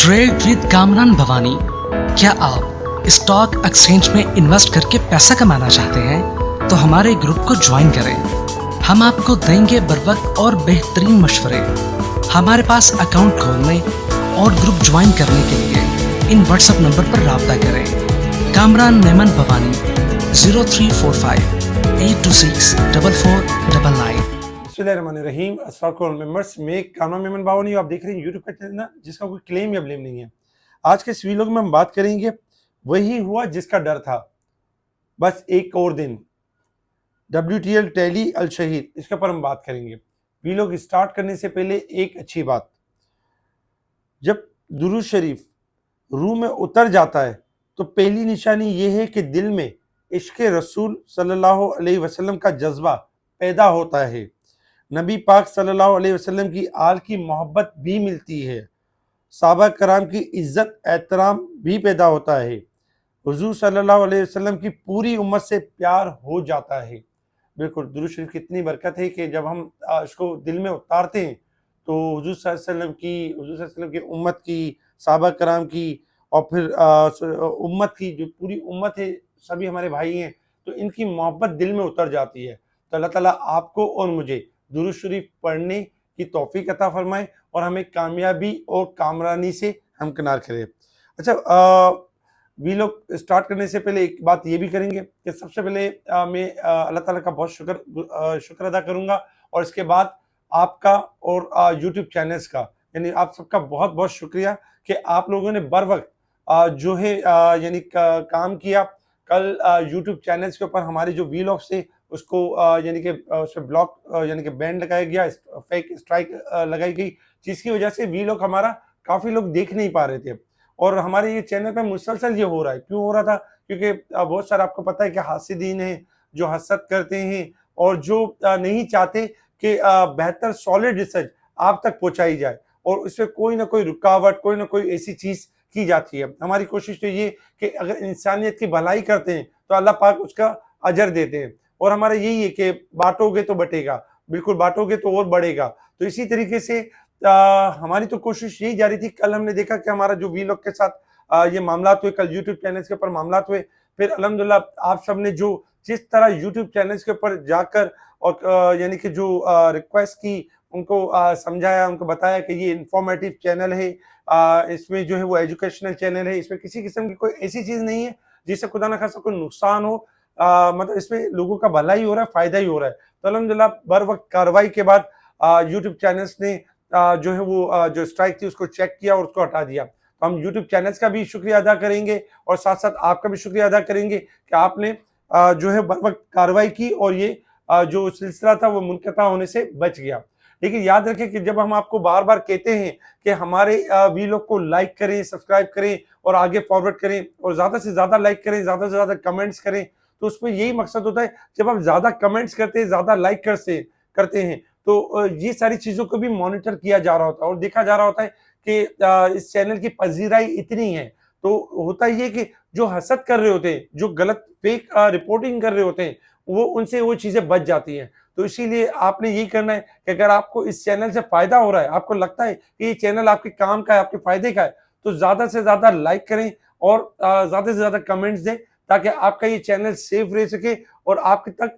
Trade with Kamran Bhavani. क्या आप stock exchange में इन्वेस्ट करके पैसा कमाना चाहते हैं तो हमारे ग्रुप को ज्वाइन करें। हम आपको देंगे बर वक्त और बेहतरीन मशवरे। हमारे पास अकाउंट खोलने और ग्रुप ज्वाइन करने के लिए इन व्हाट्सएप नंबर पर राब्ता करें। कामरान नेमन भवानी 0345 826 4499। बिस्मिल्लाहिर्रहमानिर्रहीम। अस्सलाम वालेकुम मेंबर्स, मैं कामरान मेमन बावनी। आप देख रहे हैं यूट्यूब का चैनल जिसका कोई क्लेम या ब्लेम नहीं है। आज के इस वीलॉग में हम बात करेंगे वही हुआ जिसका डर था, बस एक और दिन। WTL टैली अल शहीद, इसके ऊपर हम बात करेंगे। वीलॉग स्टार्ट करने से पहले एक अच्छी बात, जब दुरूद शरीफ रूह में उतर जाता है तो पहली निशानी ये है कि दिल में इश्क रसूल सल्लल्लाहु अलैहि वसल्लम का जज्बा पैदा होता है। नबी पाक सल्लल्लाहु अलैहि वसल्लम की आल की मोहब्बत भी मिलती है। सहाबा कराम की इज्जत एहतराम भी पैदा होता है। हुजूर सल्लल्लाहु अलैहि वसल्लम की पूरी उम्मत से प्यार हो जाता है। बिल्कुल, दुरूद शरीफ की इतनी बरकत है कि जब हम इसको दिल में उतारते हैं तो हुजूर सल्लल्लाहु अलैहि वसल्लम की उम्मत की, सहाबा कराम की और फिर उम्मत की, जो पूरी उम्मत है, सभी हमारे भाई हैं, तो इनकी मोहब्बत दिल में उतर जाती है। तो अल्लाह ताला आपको और मुझे दुरूद शरीफ पढ़ने की तौफीक अता फरमाए और हमें कामयाबी और कामरानी से हमकिनार करे। अच्छा, वीलॉग स्टार्ट करने से पहले एक बात ये भी करेंगे कि सबसे पहले मैं अल्लाह ताला का बहुत शुक्र अदा करूंगा और इसके बाद आपका और यूट्यूब चैनल्स का, यानी आप सबका बहुत बहुत शुक्रिया कि आप लोगों ने बर वक्त जो है यानी काम किया। कल यूट्यूब चैनल्स के ऊपर हमारे जो वीलॉग्स थे उसको यानी कि उस पर ब्लॉक यानी कि बैन लगाया गया, फेक स्ट्राइक लगाई गई, जिसकी वजह से वीलॉग हमारा काफ़ी लोग देख नहीं पा रहे थे। और हमारे ये चैनल पे मुसलसल ये हो रहा है। क्यों हो रहा था? क्योंकि बहुत सारा आपको पता है कि हासिदीन हैं जो हसद करते हैं और जो नहीं चाहते कि बेहतर सॉलिड रिसर्च आप तक पहुंचाई जाए और उसमें कोई ना कोई रुकावट, कोई ना कोई ऐसी चीज़ की जाती है। हमारी कोशिश तो ये कि अगर इंसानियत की भलाई करते हैं तो अल्लाह पाक उसका अजर देते हैं और हमारा यही है कि बांटोगे तो बटेगा, बिल्कुल बांटोगे तो और बढ़ेगा। तो इसी तरीके से हमारी तो कोशिश यही जारी थी। कल हमने देखा कि हमारा जो वीलॉग के साथ ये मामलात हुए, कल यूट्यूब चैनल्स के ऊपर मामलात हुए। फिर अल्हम्दुलिल्लाह आप सब ने जो जिस तरह यूट्यूब चैनल्स के ऊपर जाकर और यानी कि जो रिक्वेस्ट की, उनको समझाया, उनको बताया कि ये इंफॉर्मेटिव चैनल है, इसमें जो है वो एजुकेशनल चैनल है, इसमें किसी किस्म की कोई ऐसी चीज़ नहीं है जिससे खुदा न खास्ता कोई नुकसान हो। मतलब इसमें लोगों का भला ही हो रहा है, फ़ायदा ही हो रहा है। तो अल्हम्दुलिल्लाह बर वक्त कार्रवाई के बाद यूट्यूब चैनल्स ने जो है वो जो स्ट्राइक थी उसको चेक किया और उसको हटा दिया। तो हम यूट्यूब चैनल्स का भी शुक्रिया अदा करेंगे और साथ-साथ आपका भी शुक्रिया अदा करेंगे कि आपने जो है बर वक्त कार्रवाई की और ये जो सिलसिला था वो मुनक़ता होने से बच गया। लेकिन याद रखें कि जब हम आपको बार-बार कहते हैं कि हमारे वीलॉग को लाइक करें, सब्सक्राइब करें और आगे फॉरवर्ड करें और ज़्यादा से ज़्यादा लाइक करें, ज़्यादा से ज़्यादा कमेंट्स करें, तो उसमें यही मकसद होता है। जब आप ज़्यादा कमेंट्स करते हैं, ज़्यादा लाइक करते हैं तो ये सारी चीज़ों को भी मॉनिटर किया जा रहा होता है और देखा जा रहा होता है कि इस चैनल की पज़ीराई इतनी है। तो होता ये कि जो हसद कर रहे होते हैं, जो गलत फेक रिपोर्टिंग कर रहे होते हैं, वो उनसे वो चीज़ें बच जाती हैं। तो इसीलिए आपने यही करना है कि अगर आपको इस चैनल से फ़ायदा हो रहा है, आपको लगता है कि ये चैनल आपके काम का है, आपके फ़ायदे का है, तो ज़्यादा से ज़्यादा लाइक करें और ज़्यादा से ज़्यादा कमेंट्स दें ताकि आपका ये चैनल सेफ रह सके और आपके तक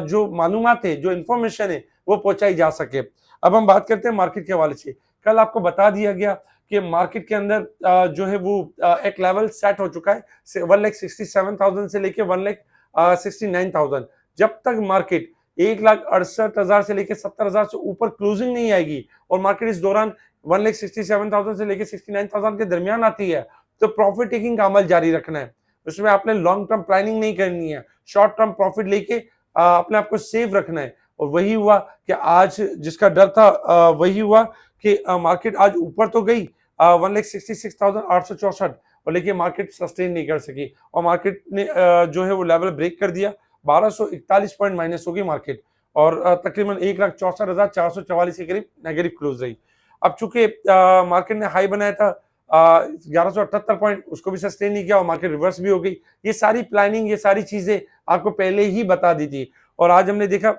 जो मालूमात है, जो इन्फॉर्मेशन है, वो पहुँचाई जा सके। अब हम बात करते हैं मार्केट के हवाले से। कल आपको बता दिया गया कि मार्केट के अंदर जो है वो एक लेवल सेट हो चुका है 1,67,000 से लेके 1,69,000। जब तक मार्केट 1,68,000 से लेके 70,000 से ऊपर क्लोजिंग नहीं आएगी और मार्केट इस दौरान 1,67,000 से लेके 69,000 के दरमियान आती है, तो प्रॉफिट टेकिंग का अमल जारी रखना है। उसमें आपने लॉन्ग टर्म प्लानिंग नहीं करनी है, शॉर्ट टर्म प्रॉफिट लेके अपने आप को सेफ रखना है। और वही हुआ कि आज जिसका डर था वही हुआ कि मार्केट आज ऊपर तो गई 1,66,864 और लेकिन मार्केट सस्टेन नहीं कर सकी और मार्केट ने जो है वो लेवल ब्रेक कर दिया। 1241 पॉइंट माइनस हो गई मार्केट और तकरीबन 1,64,444 के करीब नेगेटिव क्लोज रही। अब चूंकि मार्केट ने हाई बनाया था 1178 पॉइंट, उसको भी सस्टेन नहीं किया और मार्केट रिवर्स भी हो गई। ये सारी प्लानिंग, ये सारी चीजें आपको पहले ही बता दी थी और आज हमने देखा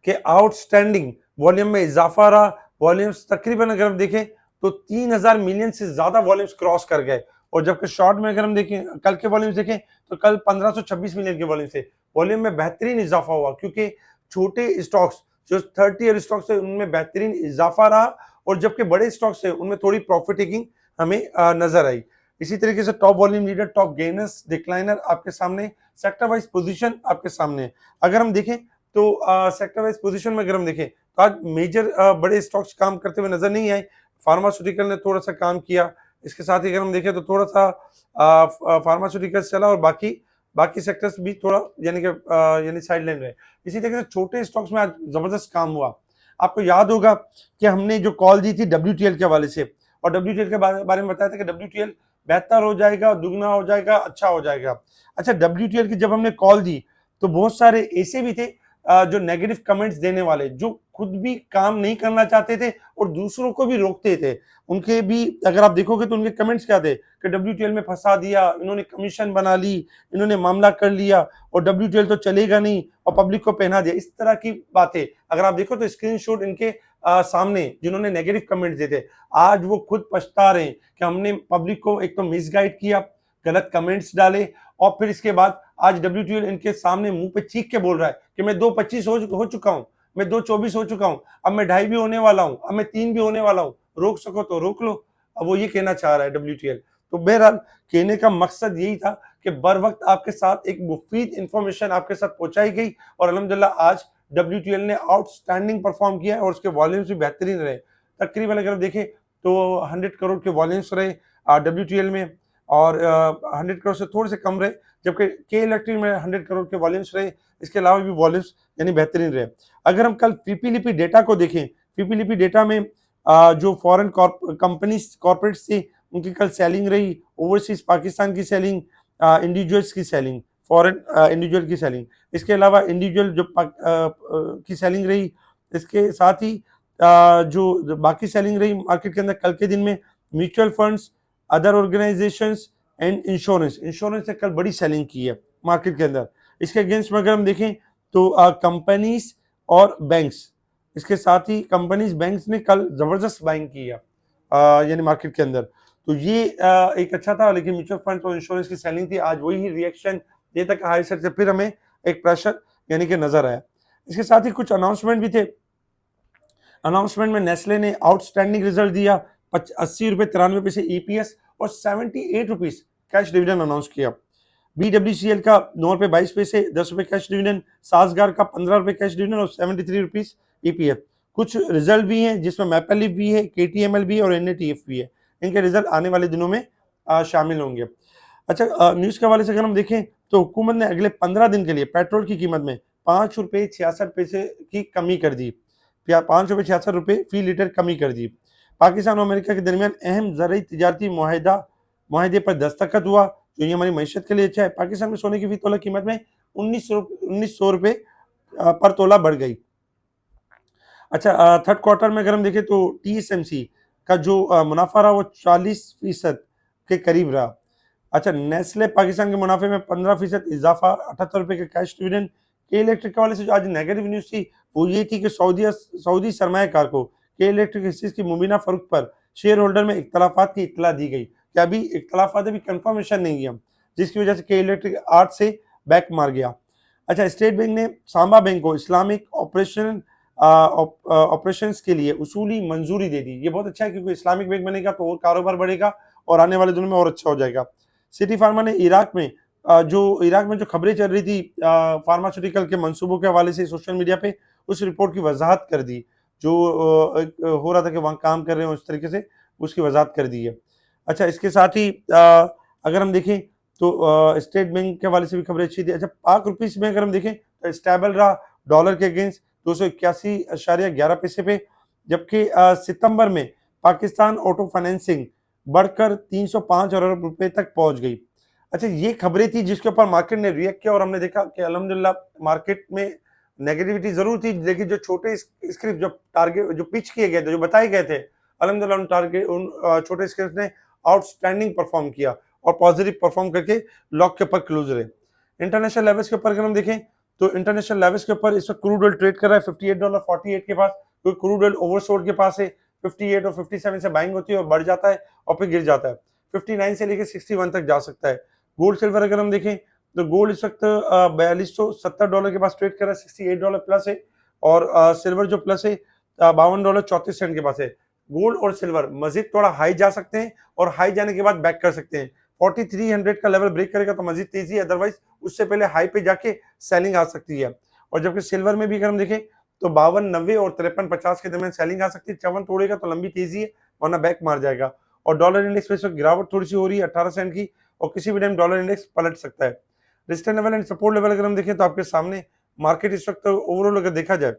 कि आउटस्टैंडिंग वॉल्यूम में इजाफा रहा। वॉल्यूम्स तकरीबन अगर हम देखें तो 3000 मिलियन से ज्यादा वॉल्यूम्स क्रॉस कर गए। और जबकि शॉर्ट में अगर हम देखें, कल के वॉल्यूम्स देखें तो कल 1526 मिलियन के वॉल्यूम थे। वॉल्यूम में बेहतरीन इजाफा हुआ क्योंकि छोटे स्टॉक्स जो 30 ईयर स्टॉक्स थे उनमें बेहतरीन इजाफा रहा, और जबकि बड़े स्टॉक्स थे उनमें थोड़ी प्रॉफिट टेकिंग हमें नजर आई। इसी तरीके से top volume leader, top gainers, decliner आपके सामने, सेक्टर वाइज पोजीशन आपके सामने। अगर हम देखें तो सेक्टर वाइज पोजीशन में अगर हम देखें तो आज मेजर बड़े स्टॉक्स काम करते हुए नजर नहीं आए। फार्मास्यूटिकल ने थोड़ा सा काम किया, इसके साथ ही अगर हम देखें तो थोड़ा सा फार्मास्यूटिकल चला, और बाकी सेक्टर्स भी थोड़ा यानी साइडलाइन रहे। इसी तरीके से छोटे स्टॉक्स में आज जबरदस्त काम हुआ। आपको याद होगा कि हमने जो कॉल दी थी WTL के हवाले से, और WTL के बारे में बताया था कि WTL बेहतर हो जाएगा, दुगना हो जाएगा, अच्छा हो जाएगा। अच्छा, WTL की जब हमने कॉल दी तो बहुत सारे ऐसे भी थे जो नेगेटिव कमेंट्स देने वाले, जो खुद भी काम नहीं करना चाहते थे और दूसरों को भी रोकते थे। उनके भी अगर आप देखोगे तो उनके कमेंट्स क्या थे कि WTL में फंसा दिया, इन्होंने कमीशन बना ली, इन्होंने मामला कर लिया, और WTL तो चलेगा नहीं और पब्लिक को पहना दिया, इस तरह की बातें। अगर आप देखो तो स्क्रीनशॉट इनके सामने जिन्होंने नेगेटिव कमेंट दिए थे, आज वो खुद पछता रहे हैं कि हमने पब्लिक को एक तो मिसगाइड किया, गलत कमेंट्स डाले, और फिर इसके बाद आज WTL इनके सामने मुंह पे चीख के बोल रहा है कि मैं 2.25 हो चुका हूं, मैं 2.24 हो चुका हूं, अब मैं 2.5 भी होने वाला हूं, अब मैं 3 भी होने वाला हूं, रोक सको तो रोक लो। अब वो ये कहना चाह रहा है WTL। तो बहरहाल कहने का मकसद यही था कि बर वक्त आपके साथ एक मुफीद इंफॉर्मेशन आपके साथ पहुंचाई गई, और अल्हम्दुलिल्लाह आज WTL ने आउटस्टैंडिंग परफॉर्म किया है और उसके वॉल्यूम्स भी बेहतरीन रहे। तकरीबन अगर देखें तो 100 करोड़ के वॉल्यूम्स रहे WTL में, और 100 करोड़ से थोड़े से कम रहे, जबकि के इलेक्ट्रिक में 100 करोड़ के वॉल्यूम्स रहे। इसके अलावा भी वॉल्यूम्स यानी बेहतरीन रहे। अगर हम कल फीपीलीपी डेटा को देखें, फीपीलीपी डेटा में जो फॉरेन कंपनीज कॉर्पोरेट्स थी उनकी कल सेलिंग रही, ओवरसीज पाकिस्तान की सेलिंग, इंडिविजुअल्स की सेलिंग, फॉरेन इंडिविजुअल की सेलिंग, इसके अलावा इंडिविजुअल जो की सेलिंग रही। इसके साथ ही जो बाकी सेलिंग रही मार्केट के अंदर कल के दिन में, mutual funds, other organisations and insurance ने कल बड़ी सेलिंग की है मार्केट के अंदर। इसके अगेंस्ट में अगर हम देखें तो कंपनीज और बैंक्स, इसके साथ ही कंपनीज बैंक्स ने कल जबरदस्त बाइंग की है यानी मार्केट के अंदर। तो ये एक अच्छा था, लेकिन म्यूचुअल फंड और इंश्योरेंस की सेलिंग थी, आज वही रिएक्शन ये तक हाई सेट से फिर हमें एक प्रेशर यानी कि नजर आया। इसके साथ ही कुछ अनाउंसमेंट भी थे। अनाउंसमेंट में नेस्ले ने आउटस्टैंडिंग रिजल्ट दिया, 80 रुपये 93 पैसे EPS और 78 रुपीज कैश डिविडेंड अनाउंस किया। BWCL का 9 रुपये 22 पैसे 10 रुपये कैश डिविडेंड, सासगार का 15 रुपये कैश डिविडेंड और 73 रुपीज EPF। कुछ रिजल्ट भी हैं जिसमें मैपलिफ भी है, KTML भी है और NATF भी है। इनके रिजल्ट आने वाले दिनों में शामिल होंगे। अच्छा, न्यूज के हवाले से अगर हम देखें तो हुकूमत ने अगले 15 दिन के लिए पेट्रोल की कीमत में 5 रुपये 66 पैसे की कमी कर दी, 5 रुपये 66 रुपये फी लीटर कमी कर दी। पाकिस्तान और अमेरिका के दरमियान अहम ज़रूरी तिजारती मुआहदे पर दस्तखत हुआ, जो ये हमारी मईशत के लिए अच्छा है। पाकिस्तान में सोने की फी तोला कीमत में 1900 रुपये पर तोला बढ़ गई। अच्छा, थर्ड क्वार्टर में अगर हम देखें तो TSMC का जो मुनाफा रहा वो 40% के करीब रहा। अच्छा, नेस्ले पाकिस्तान के मुनाफे में 15% इजाफा, 78 रुपये के कैश डिविडेंड। के इलेक्ट्रिक के वाले से जो आज नेगेटिव न्यूज थी वो ये थी कि सऊदी सरमायाकार को के इलेक्ट्रिक हिस्से की मुबीना फरोख्त पर शेयर होल्डर में इख्तलाफात की इत्तला दी गई, कि अभी इख्तलाफात अभी कंफर्मेशन नहीं है, जिसकी वजह से के इलेक्ट्रिक 8 से बैक मार गया। अच्छा, स्टेट बैंक ने सांबा बैंक को इस्लामिक ऑपरेशंस के लिए उसूली मंजूरी दे दी। ये बहुत अच्छा है क्योंकि इस्लामिक बैंक बनेगा तो और कारोबार बढ़ेगा और आने वाले दिनों में और अच्छा हो जाएगा। सिटी फार्मा ने इराक में जो खबरें चल रही थी फार्मास्यूटिकल के मंसूबों के हवाले से सोशल मीडिया पे, उस रिपोर्ट की वजाहत कर दी, जो हो रहा था कि वहाँ काम कर रहे हैं उस तरीके से, उसकी वजाहत कर दी है। अच्छा, इसके साथ ही अगर हम देखें तो स्टेट बैंक के हवाले से भी खबरें अच्छी थी। अच्छा, पाक रुपीस में अगर हम देखें तो स्टेबल रहा डॉलर के अगेंस्ट 281.11 पैसे पे, जबकि सितंबर में पाकिस्तान ऑटो फाइनेंसिंग बढ़कर 305 अरब रुपए तक पहुंच गई। अच्छा, ये खबरें थी जिसके ऊपर मार्केट ने रिएक्ट किया और हमने देखा कि अल्हम्दुलिल्लाह मार्केट में नेगेटिविटी जरूर थी, लेकिन जो छोटे स्क्रिप्ट जो टारगेट जो पिच किए गए थे, जो बताए गए थे, अल्हम्दुलिल्लाह उन छोटे स्क्रिप्ट ने आउटस्टैंडिंग परफॉर्म किया और पॉजिटिव परफॉर्म करके लॉक के ऊपर क्लोज रहे। इंटरनेशनल लेवल्स के ऊपर अगर हम देखें तो इंटरनेशनल लेवल्स के ऊपर इस वक्त क्रूड ऑयल ट्रेड कर रहा है $58.48 के पास, क्योंकि क्रूड ऑयल ओवरसोल्ड के पास है। 58 और 57 से बाइंग होती है और बढ़ जाता है और फिर गिर जाता है। 59 से लेकर 61 तक जा सकता है। गोल्ड सिल्वर अगर हम देखें तो गोल्ड इस वक्त $4270 के पास ट्रेड कर रहा है, $68 प्लस है, और सिल्वर जो प्लस है $52.34 के पास है। गोल्ड और सिल्वर मजीद थोड़ा हाई जा सकते हैं और हाई जाने के बाद बैक कर सकते हैं। 4300 का लेवल ब्रेक करेगा तो मजीद तेजी है, अदरवाइज उससे पहले हाई पे जाके सेलिंग आ सकती है। और जबकि सिल्वर में भी अगर हम देखें तो 5290 और 5350 के दरमियान सेलिंग आ सकती है। 54 तोड़ेगा तो लंबी तेजी है, वरना बैक मार जाएगा। और डॉलर इंडेक्स में इस वक्त गिरावट थोड़ी सी हो रही है 18 सेंट की, और किसी भी टाइम डॉलर इंडेक्स पलट सकता है। Resistance level and support level अगर हम देखें तो आपके सामने मार्केट इस वक्त ओवरऑल अगर देखा जाए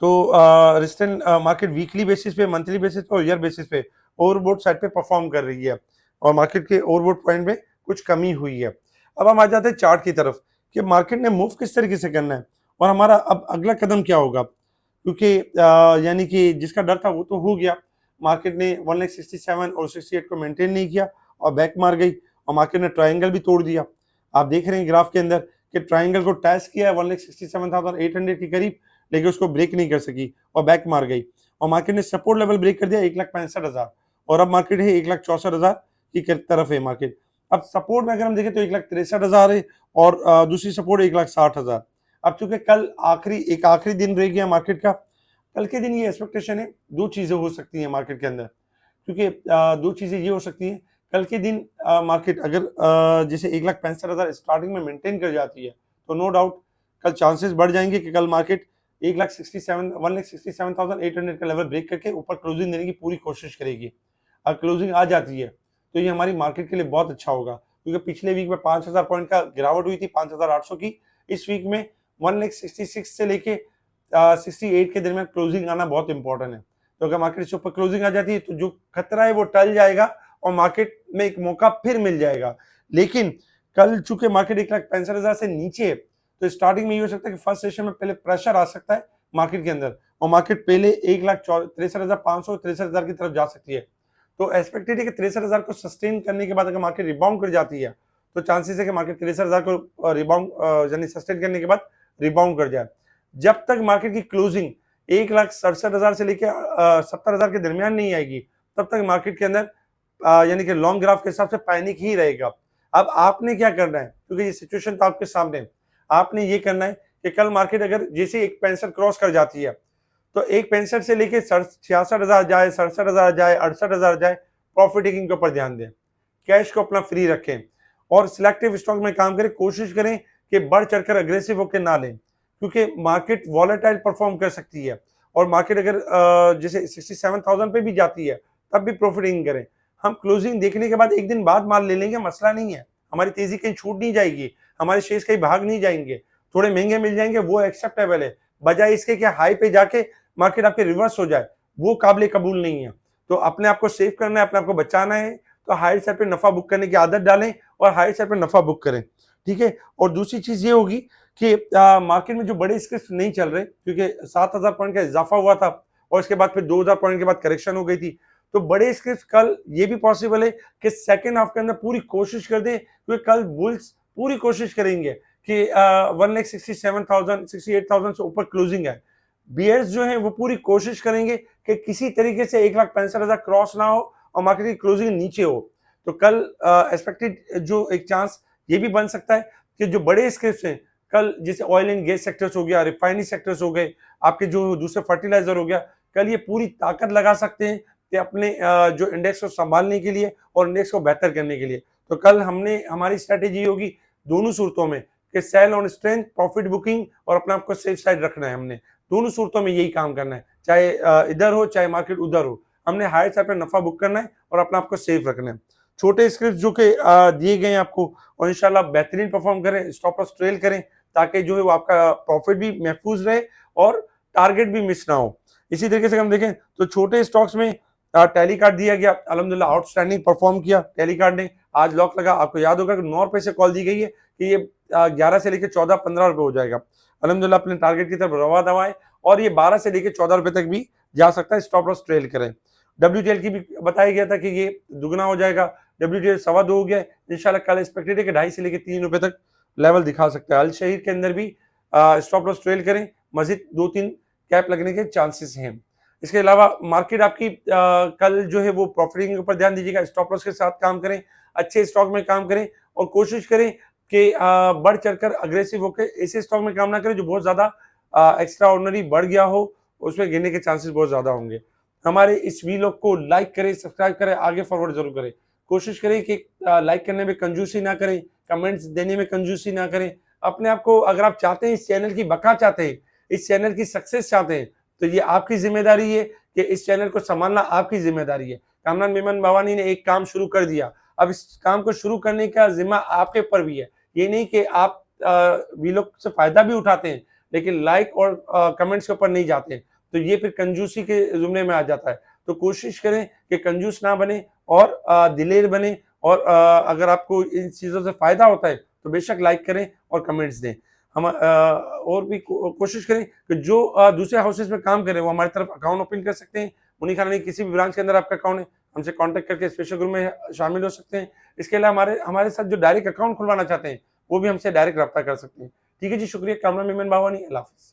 तो रेजिस्टेंस मार्केट वीकली बेसिस पे, मंथली बेसिस पे और ईयर बेसिस पे ओवरबोट साइड पे परफॉर्म कर रही है, और मार्केट के ओवरबोट पॉइंट में कुछ कमी हुई है। अब हम आ जाते हैं चार्ट की तरफ कि मार्केट ने मूव किस तरीके से करना है और हमारा अब अगला कदम क्या होगा, क्योंकि यानी कि जिसका डर था वो तो हो गया। मार्केट ने 167 और 68 को मेंटेन नहीं किया और बैक मार गई, और मार्केट ने ट्रायंगल भी तोड़ दिया। आप देख रहे हैं ग्राफ के अंदर कि ट्रायंगल को टेस्ट किया है 167,800 के करीब, लेकिन उसको ब्रेक नहीं कर सकी और बैक मार गई। और मार्केट ने सपोर्ट लेवल ब्रेक कर दिया 1,65,000, और अब मार्केट है 1,64,000 की तरफ है मार्केट। अब सपोर्ट में अगर हम देखें तो 1,63,000 है, और दूसरी सपोर्ट 1,60,000। अब चूंकि कल आखिरी दिन रह गया मार्केट का, कल के दिन ये एक्सपेक्टेशन है दो चीजें हो सकती हैं मार्केट के अंदर, क्योंकि दो चीजें ये हो सकती हैं। कल के दिन मार्केट अगर जैसे 1,65,000 स्टार्टिंग में मेंटेन कर जाती है तो नो डाउट कल चांसेस बढ़ जाएंगे कि कल मार्केट 1,67,800 का लेवल ब्रेक करके ऊपर क्लोजिंग देने की पूरी कोशिश करेगी। अगर क्लोजिंग आ जाती है तो ये हमारी मार्केट के लिए बहुत अच्छा होगा, क्योंकि पिछले वीक में 5,000 पॉइंट का गिरावट हुई थी, 5,800 की। इस वीक में 1,66 से लेके 68 के दरमियान क्लोजिंग आना बहुत इंपॉर्टेंट है। तो अगर मार्केट से ऊपर क्लोजिंग आ जाती है तो जो खतरा है वो टल जाएगा और मार्केट में एक मौका फिर मिल जाएगा। लेकिन कल चूंकि मार्केट 1,65,000 से नीचे है, तो स्टार्टिंग में ये हो सकता है कि फर्स्ट सेशन में पहले प्रेशर आ सकता है मार्केट के अंदर, और मार्केट पहले 1,63,500 63,000 की तरफ जा सकती है। तो एक्सपेक्टेड है कि 63,000 को सस्टेन करने के बाद अगर मार्केट रिबाउंड कर जाती है तो चांसेस है कि मार्केट 63,000 को रिबाउंड यानी सस्टेन करने के बाद रिबाउंड कर जाए। जब तक मार्केट की क्लोजिंग 1,67,000 से लेकर 70,000 के दरमियान नहीं आएगी, तब तक मार्केट के अंदर यानी कि लॉन्ग ग्राफ के हिसाब से पैनिक ही रहेगा। अब आपने क्या करना है, क्योंकि ये सिचुएशन तो आपके सामने है, आपने ये करना है कि कल मार्केट अगर जैसे 1,65 क्रॉस कर जाती है तो 1,65 से लेके 66,000 जाए, 67,000 जाए, 68,000 जाए, प्रॉफिट टेकिंग के ऊपर ध्यान दें, कैश को अपना फ्री रखें और सिलेक्टिव स्टॉक में काम करें। कोशिश करें कि बढ़ चढ़कर अग्रेसिव होकर ना लें, क्योंकि मार्केट वॉलेटाइल परफॉर्म कर सकती है, और मार्केट अगर जैसे 67,000 पे भी जाती है तब भी प्रॉफिटिंग करें। हम क्लोजिंग देखने के बाद एक दिन बाद माल ले लेंगे, मसला नहीं है, हमारी तेजी कहीं छूट नहीं जाएगी, हमारे शेयर्स कहीं भाग नहीं जाएंगे, थोड़े महंगे मिल जाएंगे, वो एक्सेप्टेबल है। बजाय इसके कि हाई पे जाके मार्केट आपके रिवर्स हो जाए, वो काबिल कबूल नहीं है। तो अपने आप को सेव करना है, अपने आप को बचाना है, तो हाई साइड पे नफा बुक करने की आदत डालें और हाई साइड पे नफा बुक करें, ठीक है। और दूसरी चीज ये होगी कि मार्केट में जो बड़े स्क्रिप्ट नहीं चल रहे, क्योंकि 7,000 पॉइंट का इजाफा हुआ था और इसके बाद फिर 2,000 पॉइंट के बाद करेक्शन हो गई थी, तो बड़े स्क्रिप्ट कल ये भी पॉसिबल है कि सेकेंड हाफ के अंदर पूरी कोशिश कर दे, क्योंकि कल बुल्स पूरी कोशिश करेंगे कि 1,67,000 68,000 से ऊपर क्लोजिंग है। बियर्स जो है वो पूरी कोशिश करेंगे कि किसी तरीके से 1,65,000 क्रॉस ना हो और मार्केट की क्लोजिंग नीचे हो। तो कल एक्सपेक्टेड जो एक चांस ये भी बन सकता है कि जो बड़े स्क्रिप्ट हैं कल, जैसे ऑयल एंड गैस सेक्टर्स हो गया, रिफाइनरी सेक्टर्स हो गए, आपके जो दूसरे फर्टिलाइजर हो गया, कल ये पूरी ताकत लगा सकते हैं कि अपने जो इंडेक्स को संभालने के लिए और इंडेक्स को बेहतर करने के लिए। तो कल हमारी स्ट्रेटेजी होगी दोनों सूरतों में कि sell on strength, profit booking और अपने आप को सेफ साइड रखना है। हमने दोनों सूरतों में यही काम करना है, चाहे इधर हो चाहे मार्केट उधर हो, हमने हाई साइड पे नफा बुक करना है और अपने आप को सेफ रखना है। छोटे स्क्रिप्ट जो कि दिए गए हैं आपको, और इंशाल्लाह बेहतरीन परफॉर्म करें, स्टॉप लॉस ट्रेल करें, ताकि जो है वो आपका प्रॉफिट भी महफूज रहे और टारगेट भी मिस ना हो। इसी तरीके से हम देखें तो छोटे स्टॉक्स में टेलीकार्ड दिया गया, अल्हम्दुलिल्लाह आउटस्टैंडिंग परफॉर्म किया टेलीकार्ड ने, आज लॉक लगा। आपको याद होगा कि 9 रुपए से कॉल दी गई है कि ये 11 से लेकर 14-15 रुपए हो जाएगा। अल्हम्दुलिल्लाह अपने टारगेट की तरफ रवा दवाएं और ये 12 से लेकर 14 रुपए तक भी जा सकता है, स्टॉप लॉस ट्रेल करें। WTL की भी बताया गया था कि ये दुगना हो जाएगा, WTL 2.25 हो गया, इंशाल्लाह कल एक्सपेक्टेड है कि 2.5 से लेकर 3 रुपए तक लेवल दिखा सकता है। अल शहीर के अंदर भी स्टॉप लॉस ट्रेल करें, मजीद 2-3 कैप लगने के चांसेस हैं। इसके अलावा मार्केट आपकी कल जो है वो प्रॉफिटिंग के ऊपर ध्यान दीजिएगा, स्टॉप लॉस के साथ काम करें, अच्छे स्टॉक में काम करें और कोशिश करें कि बढ़ चढ़कर अग्रेसिव होकर ऐसे स्टॉक में काम ना करें जो बहुत ज्यादा एक्स्ट्रा ऑर्डिनरी बढ़ गया हो, उसमें गिरने के चांसेस बहुत ज्यादा होंगे। हमारे इस वीलॉग को लाइक करें, सब्सक्राइब करें, आगे फॉरवर्ड जरूर करें। कोशिश करें कि लाइक करने में कंजूसी ना करें, कमेंट्स देने में कंजूसी ना करें। अपने आप को अगर आप चाहते हैं, इस चैनल की बका चाहते हैं, इस चैनल की सक्सेस चाहते हैं, तो ये आपकी जिम्मेदारी है कि इस चैनल को संभालना आपकी जिम्मेदारी है। कामरान मेमन बावानी ने एक काम शुरू कर दिया, अब इस काम को शुरू करने का जिम्मा आपके ऊपर भी है। ये नहीं कि आप वीलॉग से फायदा भी उठाते हैं लेकिन लाइक और कमेंट्स के ऊपर नहीं जाते हैं, तो ये फिर कंजूसी के जुमरे में आ जाता है। तो कोशिश करें कि कंजूस ना बने और दिलेर बने और अगर आपको इन चीज़ों से फायदा होता है तो बेशक लाइक करें और कमेंट्स दें। हम और भी कोशिश करें कि जो दूसरे हाउसेस में काम करें वो हमारी तरफ अकाउंट ओपन कर सकते हैं। मुनीर खान किसी भी ब्रांच के अंदर आपका अकाउंट है, हमसे कांटेक्ट करके स्पेशल ग्रुप में शामिल हो सकते हैं। इसके अलावा हमारे साथ जो डायरेक्ट अकाउंट खुलवाना चाहते हैं वो भी हमसे डायरेक्ट रब्ता कर सकते हैं। ठीक है जी, शुक्रिया। कामरान मेमन बावानी, अल्लाह हाफिज़।